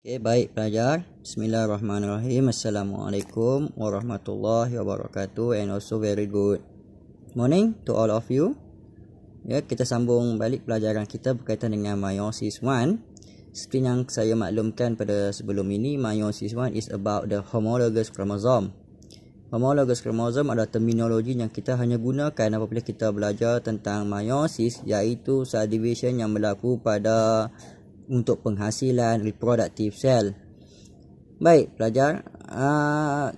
Okay, baik pelajar. Bismillahirrahmanirrahim. Assalamualaikum warahmatullahi wabarakatuh and also very good morning to all of you. Ya, kita sambung balik pelajaran kita berkaitan dengan meiosis 1. Seperti yang saya maklumkan pada sebelum ini, meiosis 1 is about the homologous chromosome. Homologous chromosome adalah terminologi yang kita hanya gunakan apabila kita belajar tentang meiosis, iaitu cell division yang berlaku pada untuk penghasilan reproductive cell. Baik pelajar,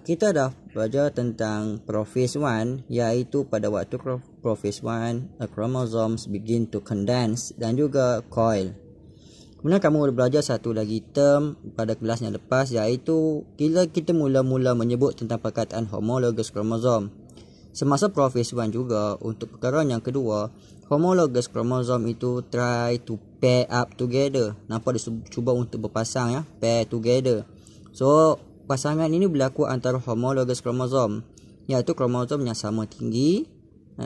kita dah belajar tentang prophase 1, iaitu pada waktu prophase 1 chromosomes begin to condense dan juga coil. Kemudian kamu belajar satu lagi term pada kelas yang lepas, iaitu kita mula-mula menyebut tentang perkataan homologous chromosome. Semasa prophase 1 juga, untuk perkara yang kedua, homologous chromosome itu try to pair up together. Nampak dia cuba untuk berpasang, ya, pair together. So pasangan ini berlaku antara homologous chromosome, iaitu kromosom yang sama tinggi,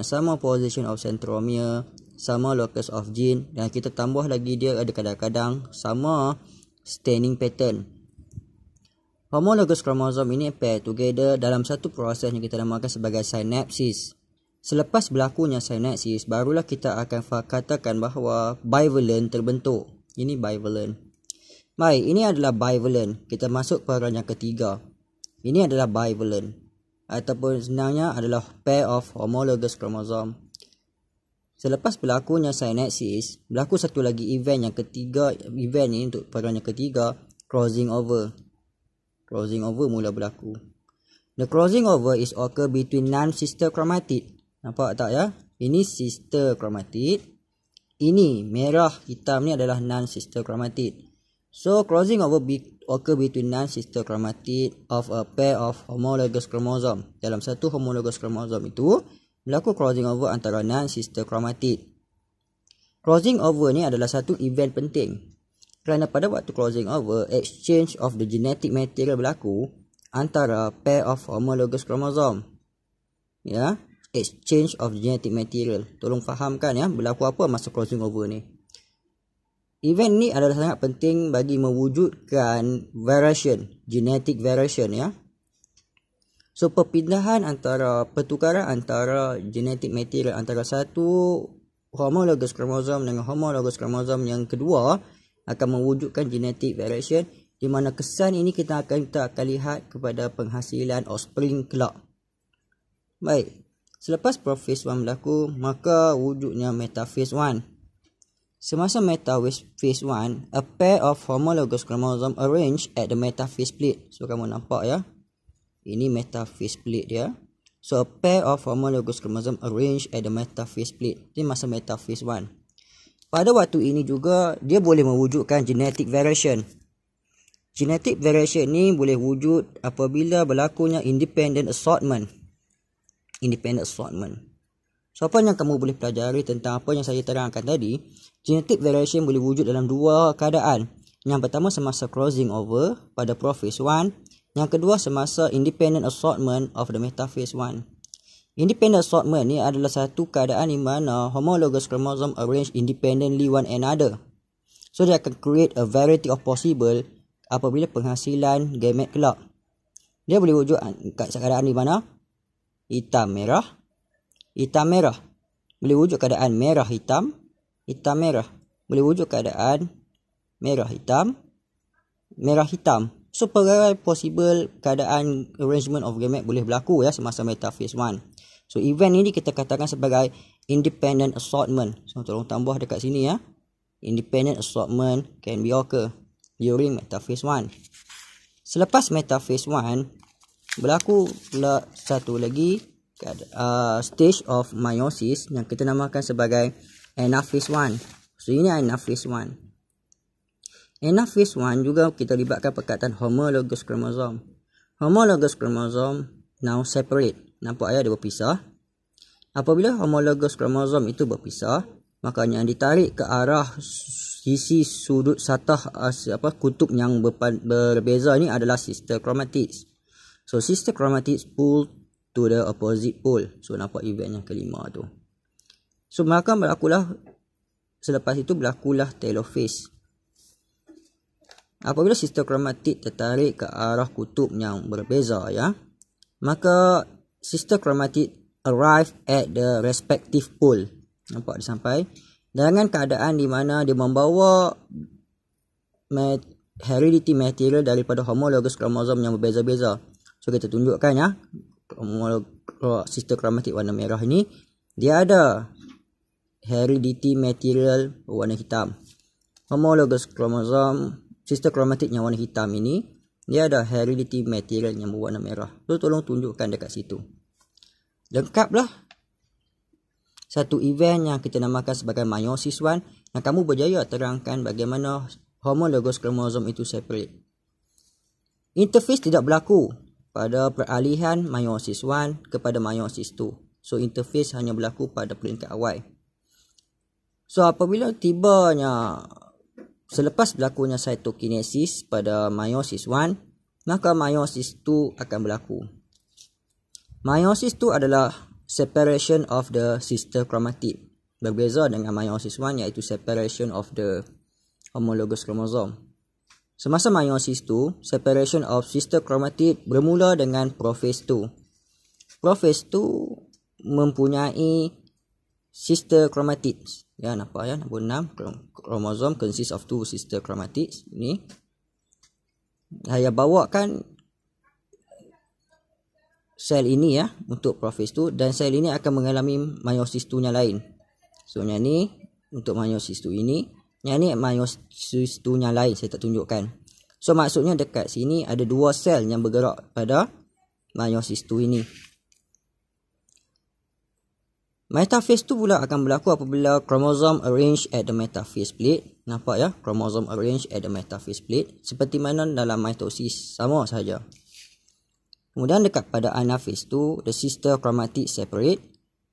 sama position of centromere, sama locus of gene, dan kita tambah lagi dia ada kadang-kadang sama staining pattern. Homologous chromosome ini pair together dalam satu proses yang kita namakan sebagai synapsis. Selepas berlakunya synapsis, barulah kita akan katakan bahawa bivalent terbentuk. Ini bivalent. Baik, ini adalah bivalent. Kita masuk pada yang ketiga. Ini adalah bivalent, ataupun sebenarnya adalah pair of homologous chromosome. Selepas berlakunya synapsis, berlaku satu lagi event yang ketiga. Event ini untuk pada yang ketiga, crossing over. Crossing over mula berlaku. The crossing over is occur between non-sister chromatid. Nampak tak, ya? Ini sister chromatid. Ini merah hitam ni adalah non-sister chromatid. So crossing over occur between non-sister chromatid of a pair of homologous chromosome. Dalam satu homologous chromosome itu berlaku crossing over antara non-sister chromatid. Crossing over ni adalah satu event penting. Kerana pada waktu crossing over, exchange of the genetic material berlaku antara pair of homologous chromosome. Ya, exchange of genetic material. Tolong fahamkan, ya, berlaku apa masa crossing over ni. Event ni adalah sangat penting bagi mewujudkan variation, genetic variation, ya. So pertukaran antara genetic material antara satu homologous chromosome dengan homologous chromosome yang kedua akan mewujudkan genetic variation, di mana kesan ini kita akan lihat kepada penghasilan offspring kelak. Baik, selepas prophase 1 berlaku, maka wujudnya metaphase 1. Semasa metaphase 1, a pair of homologous chromosome arranged at the metaphase plate. So kamu nampak, ya, ini metaphase plate dia. So a pair of homologous chromosome arranged at the metaphase plate. Ini masa metaphase 1. Pada waktu ini juga dia boleh mewujudkan genetic variation. Genetic variation ni boleh wujud apabila berlakunya independent assortment. Independent assortment. So apa yang kamu boleh pelajari tentang apa yang saya terangkan tadi? Genetic variation boleh wujud dalam dua keadaan. Yang pertama semasa crossing over pada prophase 1. Yang kedua semasa independent assortment of the metaphase 1. Independent assortment ni adalah satu keadaan di mana homologous chromosome arrange independently one another. So dia akan create a variety of possible apabila penghasilan gamet kelak. Dia boleh wujud kat keadaan di mana hitam merah, hitam merah. Boleh wujud keadaan merah hitam, hitam merah. Boleh wujud keadaan merah hitam, merah hitam. So pelbagai possible keadaan arrangement of gamete boleh berlaku, ya, semasa metaphase 1. So event ini kita katakan sebagai independent assortment. So tolong tambah dekat sini, ya. Independent assortment can be occur during metaphase 1. Selepas metaphase 1 berlaku pula satu lagi stage of meiosis yang kita namakan sebagai anaphase 1. So ini anaphase 1. Anaphase 1 juga kita libatkan perkataan homologous chromosome. Homologous chromosome now separate. Nampak, ya, dia berpisah. Apabila homologous chromosome itu berpisah, makanya ditarik ke arah sisi sudut satah kutub yang berbeza ni adalah sister chromatids. So sister chromatids pull to the opposite pole. So nampak event yang kelima tu. So maka selepas itu berlakulah telophase. apabila sister kromatik tertarik ke arah kutub yang berbeza, ya, maka sister kromatik arrive at the respective pole. Nampak dia sampai dengan keadaan di mana dia membawa heredity material daripada homologous kromosom yang berbeza-beza. So kita tunjukkan, ya, sister kromatik warna merah ini dia ada heredity material warna hitam. Homologous kromosom sister kromatik yang warna hitam ini dia ada heredity material yang berwarna merah. So tolong tunjukkan dekat situ. Lengkaplah satu event yang kita namakan sebagai meiosis 1 yang kamu berjaya terangkan bagaimana homologous kromosom itu separate. Interface tidak berlaku pada peralihan meiosis 1 kepada meiosis 2. So interface hanya berlaku pada peringkat awal. So apabila tibanya selepas berlakunya cytokinesis pada meiosis 1, maka meiosis 2 akan berlaku. Meiosis 2 adalah separation of the sister chromatid. Berbeza dengan meiosis 1 iaitu separation of the homologous chromosome. Semasa meiosis 2, separation of sister chromatid bermula dengan prophase 2. Prophase 2 mempunyai sister chromatids. Ya, nampak, ya, nombor 6, chromosome consists of 2 sister chromatids. Ini saya bawakan sel ini, ya, untuk prophase 2 dan sel ini akan mengalami meiosis 2 yang lain. So yang ni untuk meiosis 2 ini, yang ni meiosis 2 yang lain saya tak tunjukkan. So maksudnya dekat sini ada 2 sel yang bergerak pada meiosis 2 ini. Metaphase 2 pula akan berlaku apabila chromosome arrange at the metaphase plate. Nampak, ya, chromosome arrange at the metaphase plate seperti mana dalam mitosis, sama saja. Kemudian dekat pada anaphase 2, the sister chromatid separate,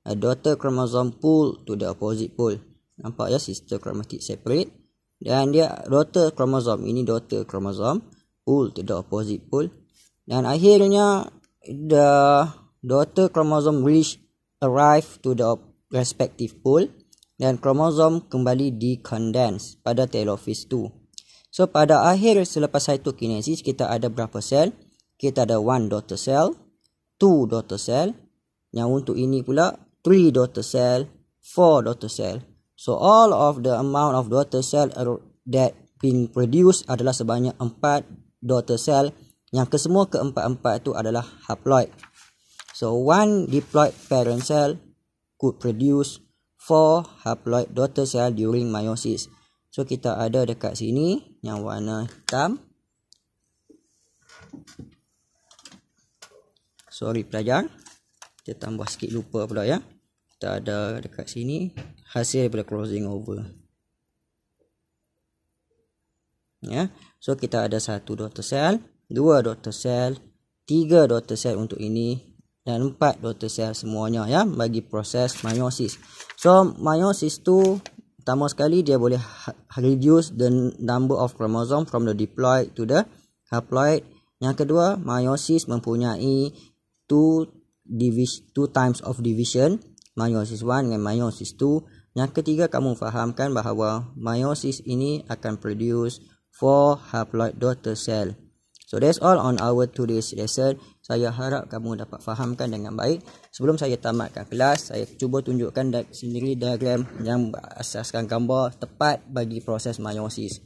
a daughter chromosome pull to the opposite pole. Nampak, ya, sister chromatid separate dan dia daughter chromosome, ini daughter chromosome pull to the opposite pole dan akhirnya the daughter chromosome arrive to the respective pole dan kromosom kembali dicondense pada telophase 2. So pada akhir selepas cytokinesis kita ada berapa sel? Kita ada 1 daughter cell, 2 daughter cell, yang untuk ini pula 3 daughter cell, 4 daughter cell. So all of the amount of daughter cell that being produced adalah sebanyak 4 daughter cell yang kesemua keempat-empat itu adalah haploid. So 1 diploid parent cell could produce 4 haploid daughter cell during meiosis. So kita ada dekat sini yang warna hitam. Sorry pelajar, kita tambah sikit lupa pula, ya. Kita ada dekat sini hasil daripada crossing over. Ya, so kita ada 1 daughter cell, 2 daughter cell, 3 daughter cell untuk ini dan 4 daughter cell semuanya, ya, bagi proses meiosis. So meiosis tu pertama sekali dia boleh reduce the number of chromosome from the diploid to the haploid. Yang kedua, meiosis mempunyai 2 times of division, meiosis 1 dengan meiosis 2. Yang ketiga, kamu fahamkan bahawa meiosis ini akan produce 4 haploid daughter cell. So that's all on our today's lesson. Saya harap kamu dapat fahamkan dengan baik. Sebelum saya tamatkan kelas, saya cuba tunjukkan sendiri diagram yang berasaskan gambar tepat bagi proses meiosis.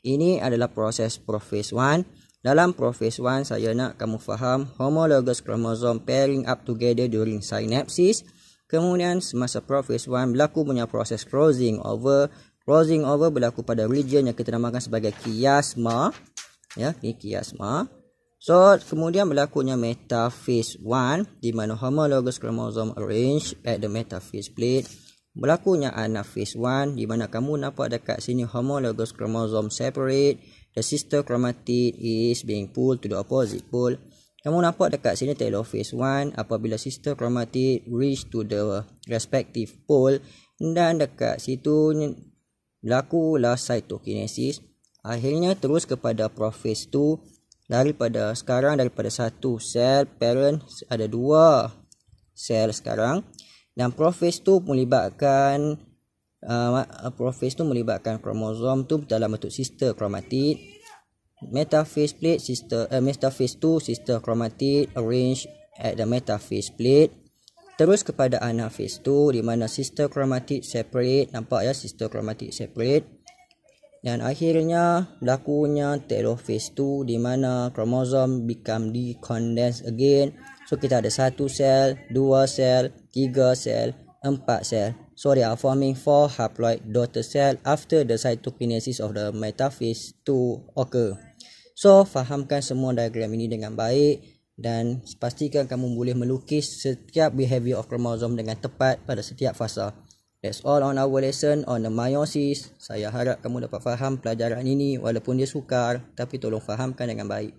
Ini adalah proses prophase 1. Dalam prophase 1, saya nak kamu faham homologous chromosome pairing up together during synapsis. Kemudian semasa prophase 1 berlaku punya proses crossing over. Crossing over berlaku pada region yang kita namakan sebagai kiasma. Ya, ini kiasma. So kemudian berlakunya metaphase 1 di mana homologous chromosome arrange at the metaphase plate. Berlakunya anaphase 1 di mana kamu nampak dekat sini homologous chromosome separate. The sister chromatid is being pulled to the opposite pole. Kamu nampak dekat sini telophase 1 apabila sister chromatid reach to the respective pole dan dekat situ berlakulah cytokinesis. Akhirnya terus kepada prophase 2. Daripada satu sel parent ada 2 sel sekarang dan prophase 2 melibatkan kromosom tu dalam bentuk sister chromatid. metaphase plate sister metaphase 2 sister chromatid arranged at the metaphase plate. Terus kepada anaphase 2 di mana sister chromatid separate, nampak ya, sister chromatid separate. Dan akhirnya berlakunya telophase 2 di mana kromosom become decondensed again. So kita ada 1 sel, 2 sel, 3 sel, 4 sel. So they are forming 4 haploid daughter cell after the cytokinesis of the metaphase 2 occur. So fahamkan semua diagram ini dengan baik dan pastikan kamu boleh melukis setiap behavior of chromosome dengan tepat pada setiap fasa. That's all on our lesson on the meiosis. Saya harap kamu dapat faham pelajaran ini walaupun dia sukar, tapi tolong fahamkan dengan baik.